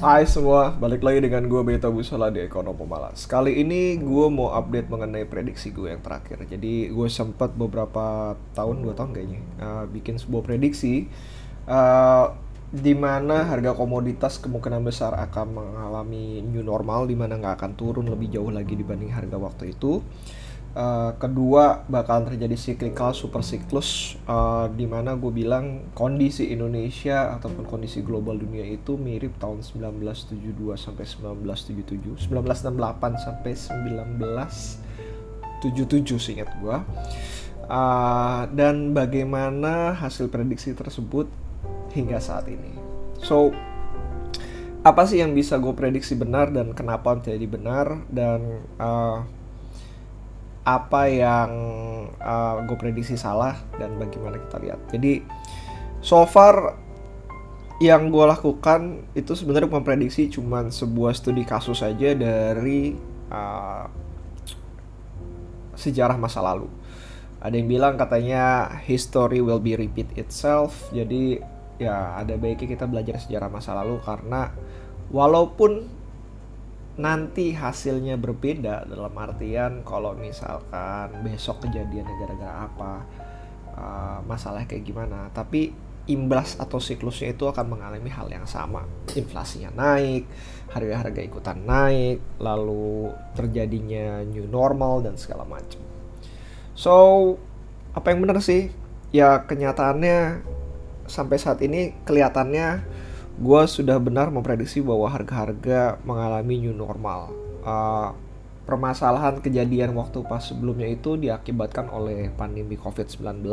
Hai semua, balik lagi dengan gue Beta Busala di Ekonomi Malas. Kali ini gue mau update mengenai prediksi gue yang terakhir. Jadi gue sempat beberapa tahun, 2 tahun kayaknya, bikin sebuah prediksi uh, di mana harga komoditas kemungkinan besar akan mengalami new normal, di mana nggak akan turun lebih jauh lagi dibanding harga waktu itu. Kedua, bakalan terjadi cyclical super siklus, di mana gue bilang kondisi Indonesia ataupun kondisi global dunia itu mirip tahun 1972 sampai 1977, 1968 sampai 1977 seingat gue. Dan bagaimana hasil prediksi tersebut hingga saat ini. So, apa sih yang bisa gue prediksi benar dan kenapa menjadi benar, dan apa yang gue prediksi salah dan bagaimana kita lihat. Jadi so far yang gue lakukan itu sebenarnya memprediksi cuman sebuah studi kasus saja dari sejarah masa lalu. Ada yang bilang katanya history will be repeat itself. Jadi ya ada baiknya kita belajar sejarah masa lalu, karena walaupun nanti hasilnya berbeda, dalam artian kalau misalkan besok kejadiannya gara-gara apa, masalah kayak gimana, tapi imbas atau siklusnya itu akan mengalami hal yang sama. Inflasinya naik, harga-harga ikutan naik, lalu terjadinya new normal dan segala macam. So, apa yang benar sih? Ya kenyataannya sampai saat ini kelihatannya gue sudah benar memprediksi bahwa harga-harga mengalami new normal. Permasalahan kejadian waktu pas sebelumnya itu diakibatkan oleh pandemi COVID-19.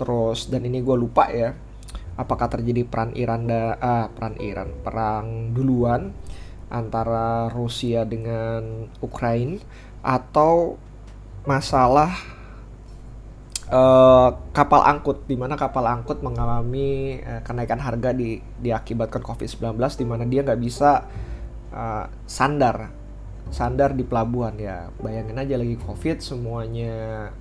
Terus, dan ini gue lupa ya, apakah terjadi perang duluan antara Rusia dengan Ukraina, atau masalah kapal angkut, di mana kapal angkut mengalami kenaikan harga diakibatkan COVID-19, di mana dia nggak bisa sandar di pelabuhan. Ya bayangin aja, lagi COVID semuanya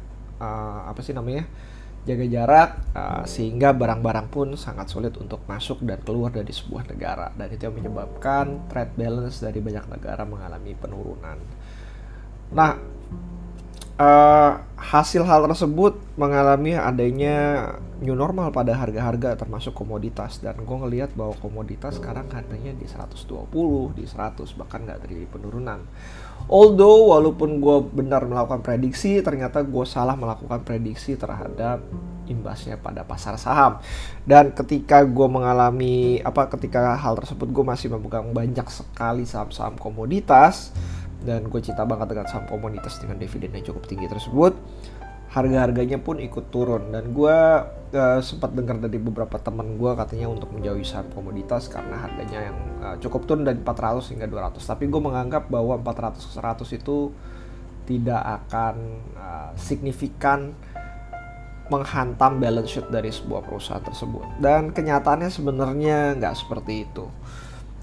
jaga jarak, sehingga barang-barang pun sangat sulit untuk masuk dan keluar dari sebuah negara, dan itu yang menyebabkan trade balance dari banyak negara mengalami penurunan. Nah, hasil hal tersebut mengalami adanya new normal pada harga-harga termasuk komoditas, dan gue ngelihat bahwa komoditas sekarang harganya di 120, di 100, bahkan nggak terjadi penurunan. Although walaupun gue benar melakukan prediksi, ternyata gue salah melakukan prediksi terhadap imbasnya pada pasar saham. Dan ketika ketika hal tersebut, gue masih memegang banyak sekali saham-saham komoditas, dan gue cinta banget dengan saham komoditas dengan dividen yang cukup tinggi tersebut. Harga-harganya pun ikut turun, dan gue sempat dengar dari beberapa teman gue katanya untuk menjauhi saham komoditas karena harganya yang cukup turun dari 400 hingga 200. Tapi gue menganggap bahwa 400 ke 100 itu tidak akan signifikan menghantam balance sheet dari sebuah perusahaan tersebut. Dan kenyataannya sebenarnya nggak seperti itu.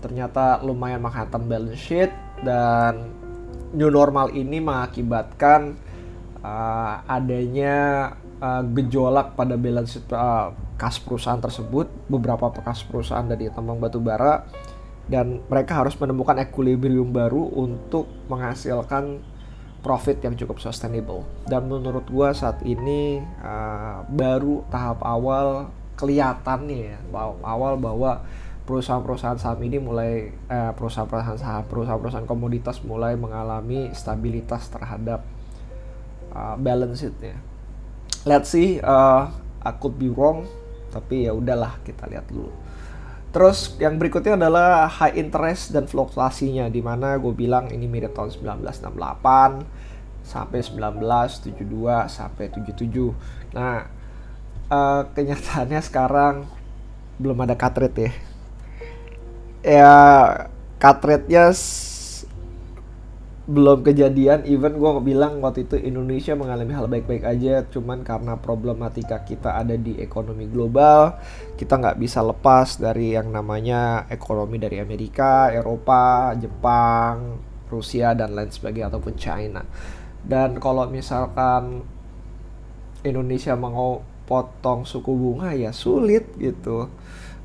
Ternyata lumayan menghantam balance sheet, dan new normal ini mengakibatkan adanya gejolak pada balance sheet kas perusahaan tersebut, beberapa kas perusahaan dari tambang batu bara, dan mereka harus menemukan equilibrium baru untuk menghasilkan profit yang cukup sustainable. Dan menurut gua saat ini baru tahap awal kelihatannya ya, awal bahwa perusahaan-perusahaan saham ini perusahaan-perusahaan komoditas mulai mengalami stabilitas terhadap balance sheet-nya. Let's see, I could be wrong, tapi ya udahlah, kita lihat dulu. Terus yang berikutnya adalah high interest dan fluktuasinya, di mana gue bilang ini mirip tahun 1968 sampai 1972 sampai 77. Nah, kenyataannya sekarang belum ada cut rate ya. Ya cut rate-nya belum kejadian. Even gue bilang waktu itu Indonesia mengalami hal baik-baik aja, cuman karena problematika kita ada di ekonomi global, kita nggak bisa lepas dari yang namanya ekonomi dari Amerika, Eropa, Jepang, Rusia, dan lain sebagainya, ataupun China. Dan kalau misalkan Indonesia mau potong suku bunga ya sulit gitu.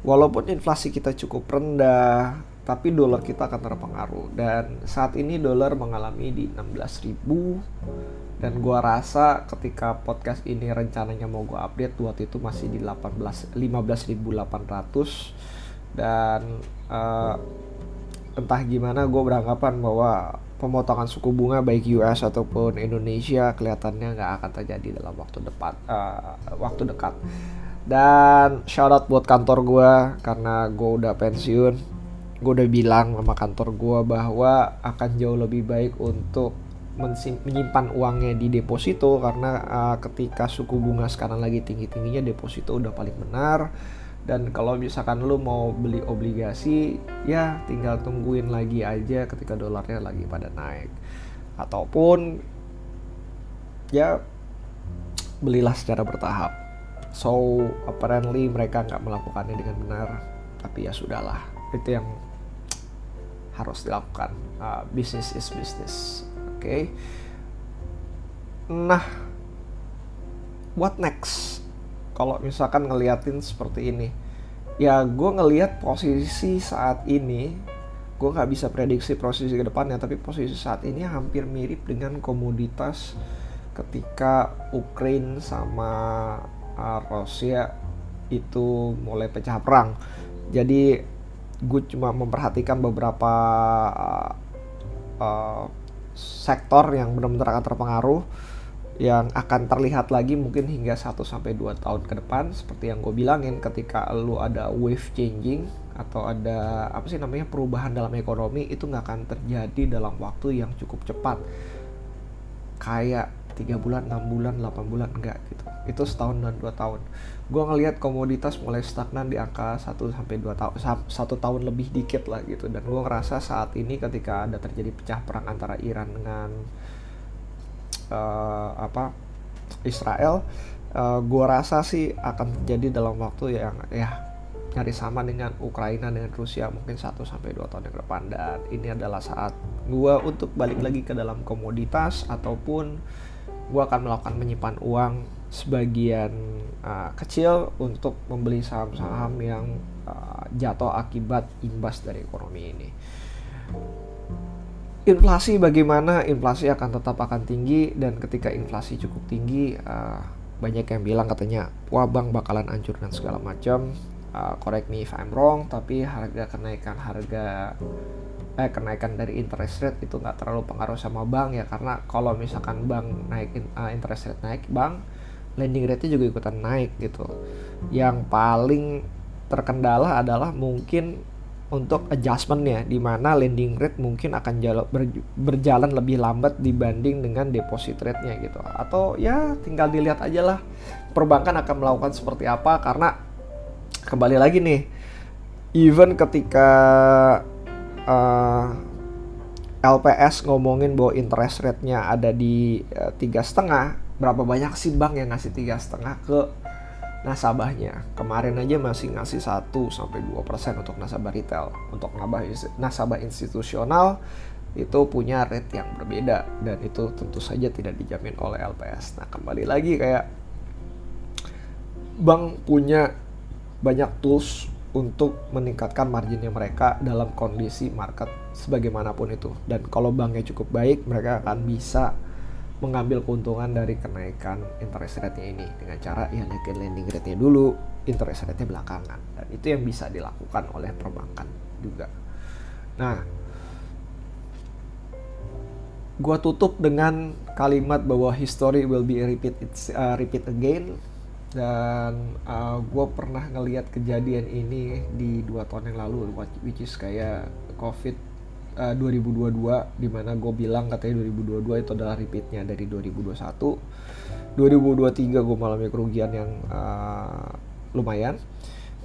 Walaupun inflasi kita cukup rendah, tapi dolar kita akan terpengaruh. Dan saat ini dolar mengalami di 16.000, dan gua rasa ketika podcast ini rencananya mau gua update waktu itu masih di 15.800. Dan entah gimana gue beranggapan bahwa pemotongan suku bunga baik US ataupun Indonesia kelihatannya nggak akan terjadi dalam waktu dekat. Dan shout out buat kantor gue, karena gue udah pensiun. Gue udah bilang sama kantor gue bahwa akan jauh lebih baik untuk menyimpan uangnya di deposito, karena ketika suku bunga sekarang lagi tinggi-tingginya, deposito udah paling benar. Dan kalau misalkan lu mau beli obligasi, ya tinggal tungguin lagi aja ketika dolarnya lagi pada naik. Ataupun ya belilah secara bertahap. So apparently mereka nggak melakukannya dengan benar, tapi ya sudahlah, itu yang harus dilakukan. Business is business, oke? Nah, what next? Kalau misalkan ngeliatin seperti ini, ya gue ngeliat posisi saat ini, gue nggak bisa prediksi posisi ke depannya, tapi posisi saat ini hampir mirip dengan komoditas ketika Ukraine sama Rusia itu mulai pecah perang. Jadi gue cuma memperhatikan beberapa sektor yang benar-benar akan terpengaruh, yang akan terlihat lagi mungkin hingga 1-2 tahun ke depan. Seperti yang gue bilangin, ketika lu ada wave changing atau ada perubahan dalam ekonomi, itu nggak akan terjadi dalam waktu yang cukup cepat, kayak 3 bulan, 6 bulan, 8 bulan, enggak gitu. Itu setahun dan 2 tahun. Gue ngelihat komoditas mulai stagnan di angka 1-2 tahun, 1 tahun lebih dikit lah gitu. Dan gue ngerasa saat ini ketika ada terjadi pecah perang antara Iran dengan Israel, gue rasa sih akan terjadi dalam waktu yang nyaris sama dengan Ukraina dengan Rusia, mungkin 1-2 tahun yang ke depan. Dan ini adalah saat gue untuk balik lagi ke dalam komoditas, ataupun gue akan melakukan menyimpan uang sebagian kecil untuk membeli saham-saham yang jatuh akibat imbas dari ekonomi ini. Inflasi bagaimana? Inflasi tetap akan tinggi, dan ketika inflasi cukup tinggi, banyak yang bilang katanya, wah bank bakalan hancur dan segala macam. Correct me if I'm wrong, tapi kenaikan dari interest rate itu nggak terlalu pengaruh sama bank ya, karena kalau misalkan bank interest rate naik, bank lending rate-nya juga ikutan naik gitu. Yang paling terkendala adalah mungkin untuk adjustment-nya, di mana lending rate mungkin akan berjalan lebih lambat dibanding dengan deposit rate-nya gitu. Atau ya tinggal dilihat aja lah perbankan akan melakukan seperti apa, karena kembali lagi nih, even ketika LPS ngomongin bahwa interest rate-nya ada di 3,5, berapa banyak sih bank yang ngasih 3,5 ke nasabahnya? Kemarin aja masih ngasih 1-2% untuk nasabah retail. Untuk nasabah institusional itu punya rate yang berbeda, dan itu tentu saja tidak dijamin oleh LPS. Nah, kembali lagi, kayak bank punya banyak tools untuk meningkatkan marginnya mereka dalam kondisi market sebagaimanapun itu. Dan kalau banknya cukup baik, mereka akan bisa mengambil keuntungan dari kenaikan interest rate-nya ini dengan cara naikin lending rate-nya dulu, interest rate-nya belakangan. Dan itu yang bisa dilakukan oleh perbankan juga. Nah, gua tutup dengan kalimat bahwa history will be repeat again. Dan gue pernah ngelihat kejadian ini di 2 tahun yang lalu, which is kayak COVID 2022, dimana gue bilang katanya 2022 itu adalah repeatnya dari 2021. 2023 gue mengalami kerugian yang lumayan.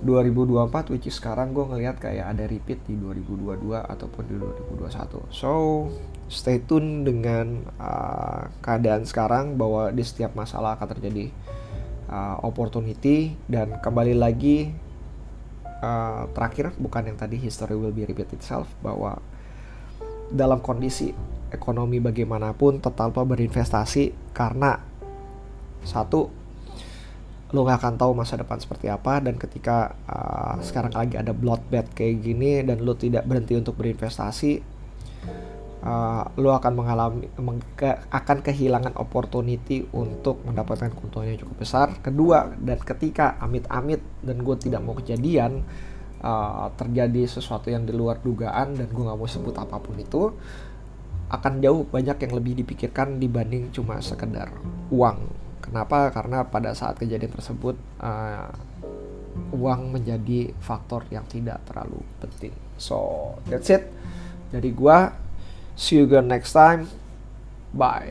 2024, which is sekarang gue ngelihat kayak ada repeat di 2022 ataupun di 2021. So stay tune dengan keadaan sekarang, bahwa di setiap masalah akan terjadi opportunity. Dan kembali lagi, terakhir, bukan yang tadi history will be repeat itself, bahwa dalam kondisi ekonomi bagaimanapun tetap berinvestasi, karena satu, lo nggak akan tahu masa depan seperti apa. Dan ketika sekarang lagi ada bloodbath kayak gini dan lo tidak berhenti untuk berinvestasi, lo akan akan kehilangan opportunity untuk mendapatkan keuntungan yang cukup besar. Kedua, dan ketika amit-amit, dan gue tidak mau kejadian, terjadi sesuatu yang di luar dugaan, dan gue nggak mau sebut apapun itu, akan jauh banyak yang lebih dipikirkan dibanding cuma sekedar uang. Kenapa? Karena pada saat kejadian tersebut uang menjadi faktor yang tidak terlalu penting. So that's it dari gua. See you again next time. Bye.